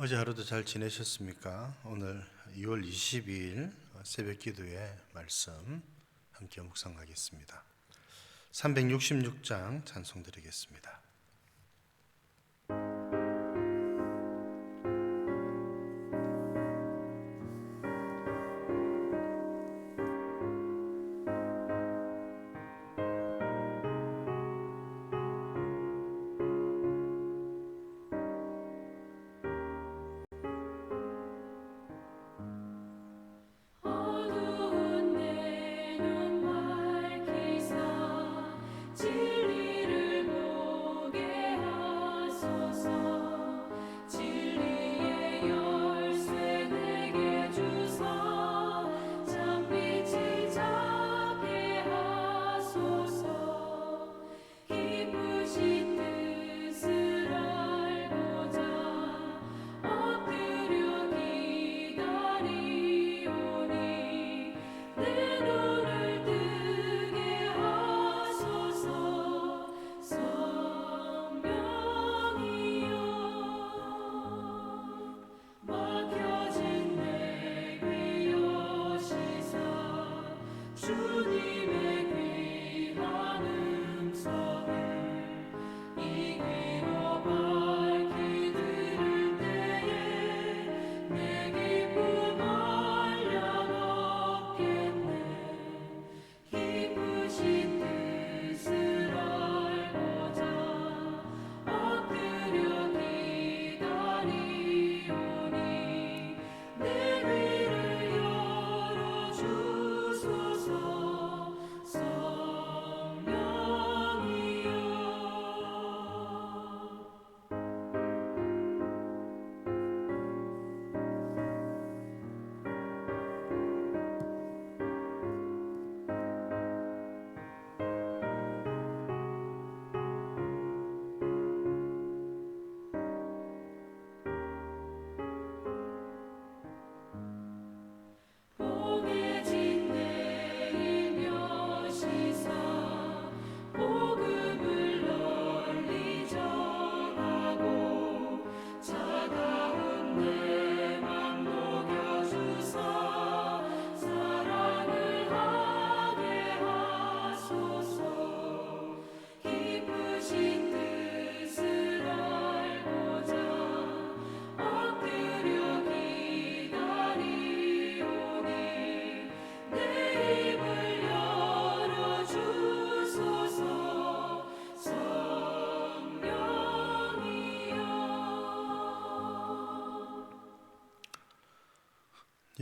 어제 하루도 잘 지내셨습니까? 오늘 2월 22일 새벽 기도의 말씀 함께 묵상하겠습니다. 366장 찬송 드리겠습니다.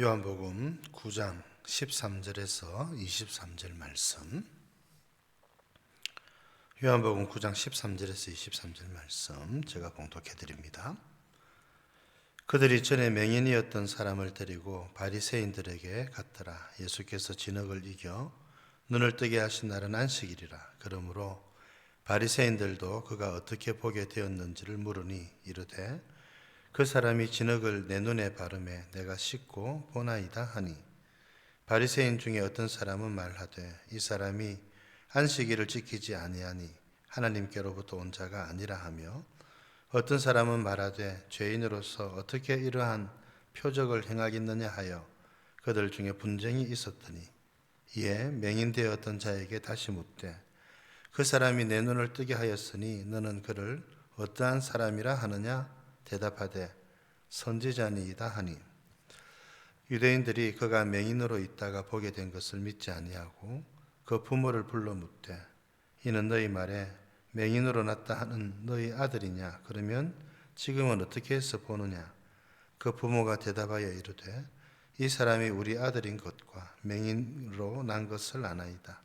요한복음 9장 13절에서 23절 말씀. 요한복음 9장 13절에서 23절 말씀 제가 봉독해 드립니다. 그들이 전에 맹인이었던 사람을 데리고 바리새인들에게 갔더라. 예수께서 진흙을 이겨 눈을 뜨게 하신 날은 안식일이라. 그러므로 바리새인들도 그가 어떻게 보게 되었는지를 물으니 이르되 그 사람이 진흙을 내 눈에 바르매 내가 씻고 보나이다 하니, 바리새인 중에 어떤 사람은 말하되 이 사람이 안식일을 지키지 아니하니 하나님께로부터 온 자가 아니라 하며, 어떤 사람은 말하되 죄인으로서 어떻게 이러한 표적을 행하겠느냐 하여 그들 중에 분쟁이 있었더니, 이에 맹인되었던 자에게 다시 묻되 그 사람이 내 눈을 뜨게 하였으니 너는 그를 어떠한 사람이라 하느냐? 대답하되 선지자니이다 하니, 유대인들이 그가 맹인으로 있다가 보게 된 것을 믿지 아니하고 그 부모를 불러 묻되 이는 너희 말에 맹인으로 났다 하는 너희 아들이냐? 그러면 지금은 어떻게 해서 보느냐? 그 부모가 대답하여 이르되 이 사람이 우리 아들인 것과 맹인으로 난 것을 아나이다.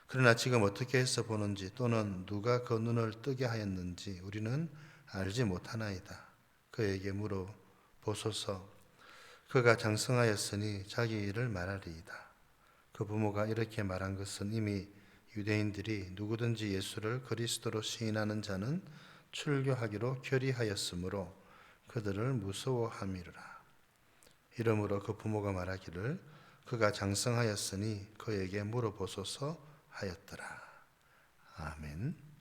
그러나 지금 어떻게 해서 보는지 또는 누가 그 눈을 뜨게 하였는지 우리는 알지 못하나이다. 그에게 물어보소서. 그가 장성하였으니 자기 일을 말하리이다. 그 부모가 이렇게 말한 것은 이미 유대인들이 누구든지 예수를 그리스도로 시인하는 자는 출교하기로 결의하였으므로 그들을 무서워함이라. 이러므로 그 부모가 말하기를 그가 장성하였으니 그에게 물어보소서 하였더라. 아멘.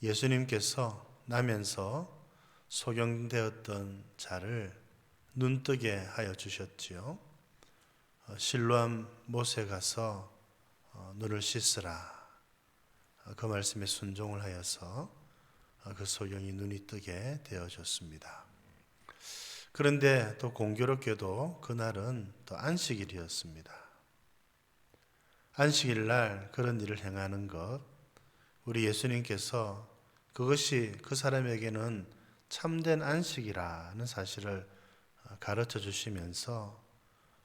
예수님께서 나면서 소경되었던 자를 눈뜨게 하여 주셨지요. 실로암 못에 가서 눈을 씻으라. 그 말씀에 순종을 하여서 그 소경이 눈이 뜨게 되어졌습니다. 그런데 또 공교롭게도 그날은 또 안식일이었습니다. 안식일 날 그런 일을 행하는 것, 우리 예수님께서 그것이 그 사람에게는 참된 안식이라는 사실을 가르쳐 주시면서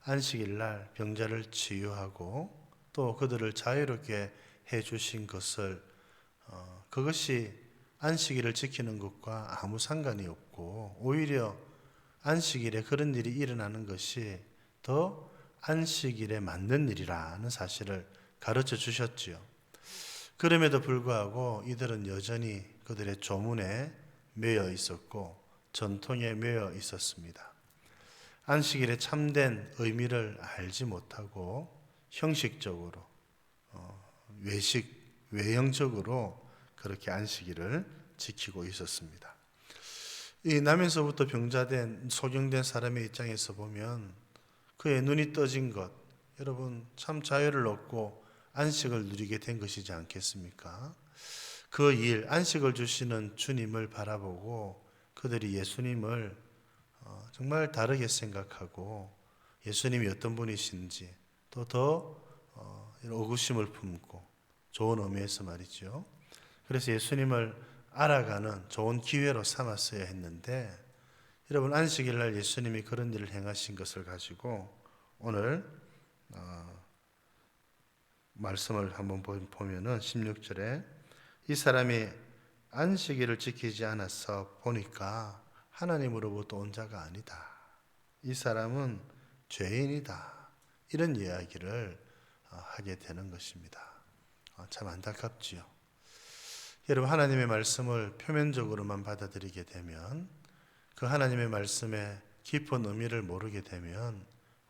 안식일 날 병자를 치유하고 또 그들을 자유롭게 해 주신 것을 그것이 안식일을 지키는 것과 아무 상관이 없고 오히려 안식일에 그런 일이 일어나는 것이 더 안식일에 맞는 일이라는 사실을 가르쳐 주셨지요. 그럼에도 불구하고 이들은 여전히 그들의 조문에 매여 있었고 전통에 매여 있었습니다. 안식일의 참된 의미를 알지 못하고 형식적으로 외형적으로 그렇게 안식일을 지키고 있었습니다. 이 나면서부터 병자된 소경된 사람의 입장에서 보면 그의 눈이 떠진 것, 여러분 참 자유를 얻고 안식을 누리게 된 것이지 않겠습니까? 그 일, 안식을 주시는 주님을 바라보고 그들이 예수님을 정말 다르게 생각하고 예수님이 어떤 분이신지 또 더 의구심을 품고 좋은 의미에서 말이죠. 그래서 예수님을 알아가는 좋은 기회로 삼았어야 했는데 여러분 안식일 날 예수님이 그런 일을 행하신 것을 가지고 오늘 말씀을 한번 보면은 16절에 이 사람이 안식일을 지키지 않아서 보니까 하나님으로부터 온 자가 아니다. 이 사람은 죄인이다. 이런 이야기를 하게 되는 것입니다. 참 안타깝지요. 여러분 하나님의 말씀을 표면적으로만 받아들이게 되면 그 하나님의 말씀의 깊은 의미를 모르게 되면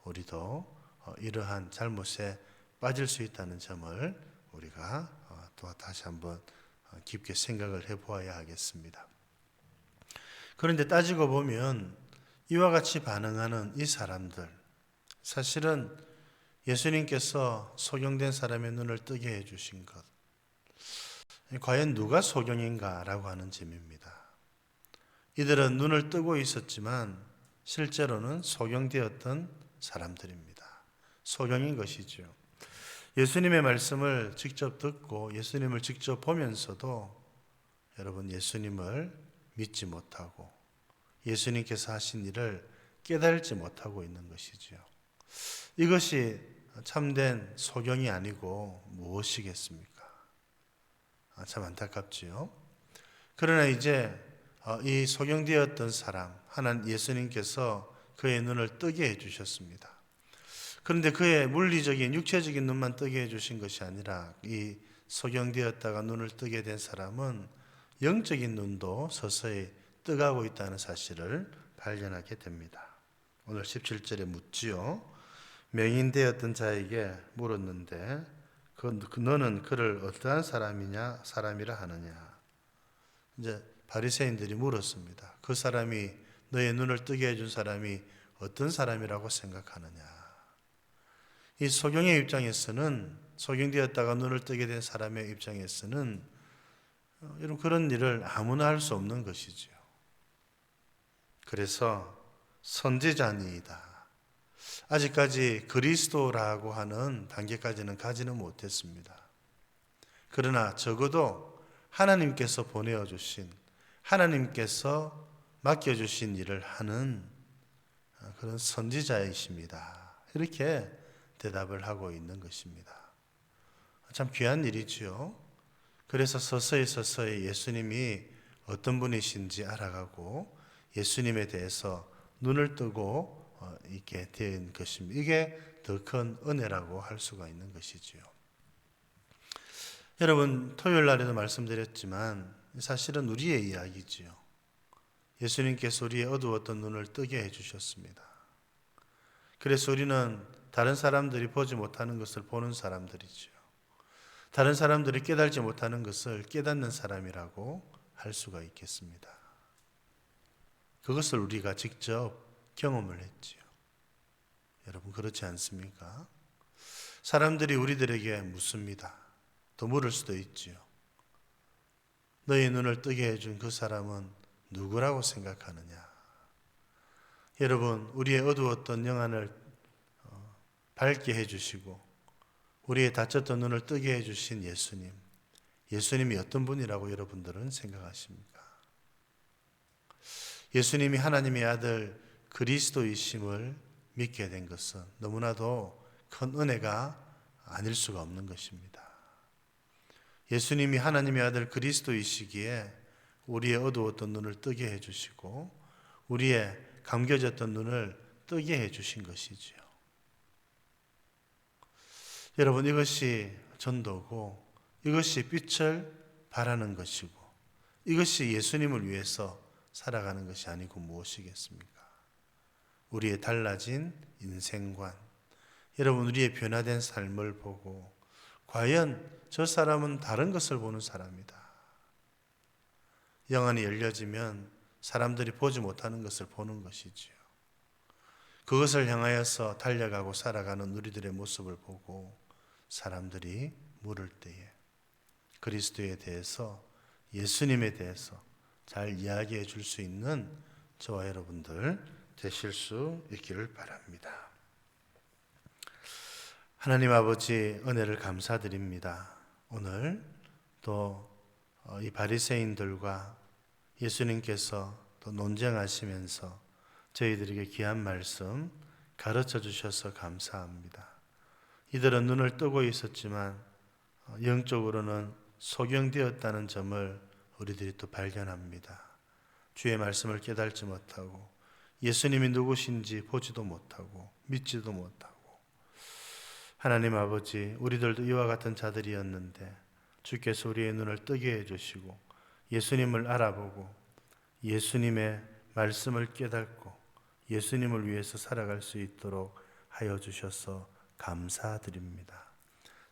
우리도 이러한 잘못에 빠질 수 있다는 점을 우리가 또 다시 한번 깊게 생각을 해보아야 하겠습니다. 그런데 따지고 보면 이와 같이 반응하는 이 사람들, 사실은 예수님께서 소경된 사람의 눈을 뜨게 해주신 것, 과연 누가 소경인가라고 하는 점입니다. 이들은 눈을 뜨고 있었지만 실제로는 소경되었던 사람들입니다. 소경인 것이죠. 예수님의 말씀을 직접 듣고 예수님을 직접 보면서도 여러분 예수님을 믿지 못하고 예수님께서 하신 일을 깨달지 못하고 있는 것이죠. 이것이 참된 소경이 아니고 무엇이겠습니까? 참 안타깝지요. 그러나 이제 이 소경되었던 사람, 하나님 예수님께서 그의 눈을 뜨게 해주셨습니다. 그런데 그의 물리적인 육체적인 눈만 뜨게 해주신 것이 아니라 이 소경되었다가 눈을 뜨게 된 사람은 영적인 눈도 서서히 뜨가고 있다는 사실을 발견하게 됩니다. 오늘 17절에 묻지요. 맹인되었던 자에게 물었는데 너는 그를 어떠한 사람이라 하느냐. 이제 바리새인들이 물었습니다. 그 사람이 너의 눈을 뜨게 해준 사람이 어떤 사람이라고 생각하느냐. 이 소경의 입장에서는 소경되었다가 눈을 뜨게 된 사람의 입장에서는 여러분 그런 일을 아무나 할 수 없는 것이지요. 그래서 선지자니이다. 아직까지 그리스도라고 하는 단계까지는 가지는 못했습니다. 그러나 적어도 하나님께서 보내어 주신 하나님께서 맡겨주신 일을 하는 그런 선지자이십니다. 이렇게 대답을 하고 있는 것입니다. 참 귀한 일이지요. 그래서 서서히 예수님이 어떤 분이신지 알아가고 예수님에 대해서 눈을 뜨고 있게 된 것입니다. 이게 더 큰 은혜라고 할 수가 있는 것이지요. 여러분 토요일 날에도 말씀드렸지만 사실은 우리의 이야기지요. 예수님께서 우리의 어두웠던 눈을 뜨게 해주셨습니다. 그래서 우리는 다른 사람들이 보지 못하는 것을 보는 사람들이지요. 다른 사람들이 깨달지 못하는 것을 깨닫는 사람이라고 할 수가 있겠습니다. 그것을 우리가 직접 경험을 했지요. 여러분 그렇지 않습니까? 사람들이 우리들에게 묻습니다. 또 물을 수도 있지요. 너의 눈을 뜨게 해준 그 사람은 누구라고 생각하느냐? 여러분, 우리의 어두웠던 영안을 밝게 해주시고 우리의 닫혔던 눈을 뜨게 해주신 예수님, 예수님이 어떤 분이라고 여러분들은 생각하십니까? 예수님이 하나님의 아들 그리스도이심을 믿게 된 것은 너무나도 큰 은혜가 아닐 수가 없는 것입니다. 예수님이 하나님의 아들 그리스도이시기에 우리의 어두웠던 눈을 뜨게 해주시고 우리의 감겨졌던 눈을 뜨게 해주신 것이지요. 여러분 이것이 전도고 이것이 빛을 발하는 것이고 이것이 예수님을 위해서 살아가는 것이 아니고 무엇이겠습니까? 우리의 달라진 인생관, 여러분 우리의 변화된 삶을 보고 과연 저 사람은 다른 것을 보는 사람이다. 영안이 열려지면 사람들이 보지 못하는 것을 보는 것이지요. 그것을 향하여서 달려가고 살아가는 우리들의 모습을 보고 사람들이 물을 때에 그리스도에 대해서 예수님에 대해서 잘 이야기해 줄 수 있는 저와 여러분들 되실 수 있기를 바랍니다. 하나님 아버지 은혜를 감사드립니다. 오늘 또 이 바리새인들과 예수님께서 또 논쟁하시면서 저희들에게 귀한 말씀 가르쳐 주셔서 감사합니다. 이들은 눈을 뜨고 있었지만 영적으로는 소경되었다는 점을 우리들이 또 발견합니다. 주의 말씀을 깨달지 못하고 예수님이 누구신지 보지도 못하고 믿지도 못하고 하나님 아버지 우리들도 이와 같은 자들이었는데 주께서 우리의 눈을 뜨게 해주시고 예수님을 알아보고 예수님의 말씀을 깨닫고 예수님을 위해서 살아갈 수 있도록 하여 주셔서 감사드립니다.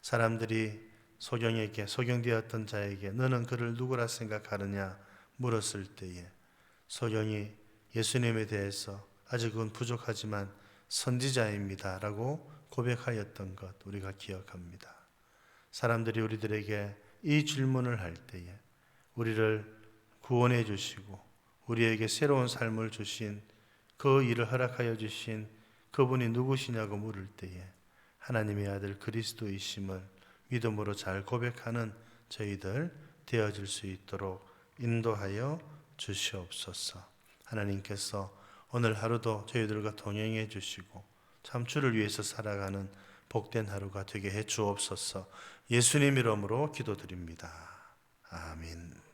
사람들이 소경되었던 자에게 너는 그를 누구라 생각하느냐 물었을 때에 소경이 예수님에 대해서 아직은 부족하지만 선지자입니다 라고 고백하였던 것 우리가 기억합니다. 사람들이 우리들에게 이 질문을 할 때에 우리를 구원해 주시고 우리에게 새로운 삶을 주신 그 일을 허락하여 주신 그분이 누구시냐고 물을 때에 하나님의 아들 그리스도이심을 믿음으로 잘 고백하는 저희들 되어질 수 있도록 인도하여 주시옵소서. 하나님께서 오늘 하루도 저희들과 동행해 주시고 참 주를 위해서 살아가는 복된 하루가 되게 해 주옵소서. 예수님 이름으로 기도드립니다. 아멘.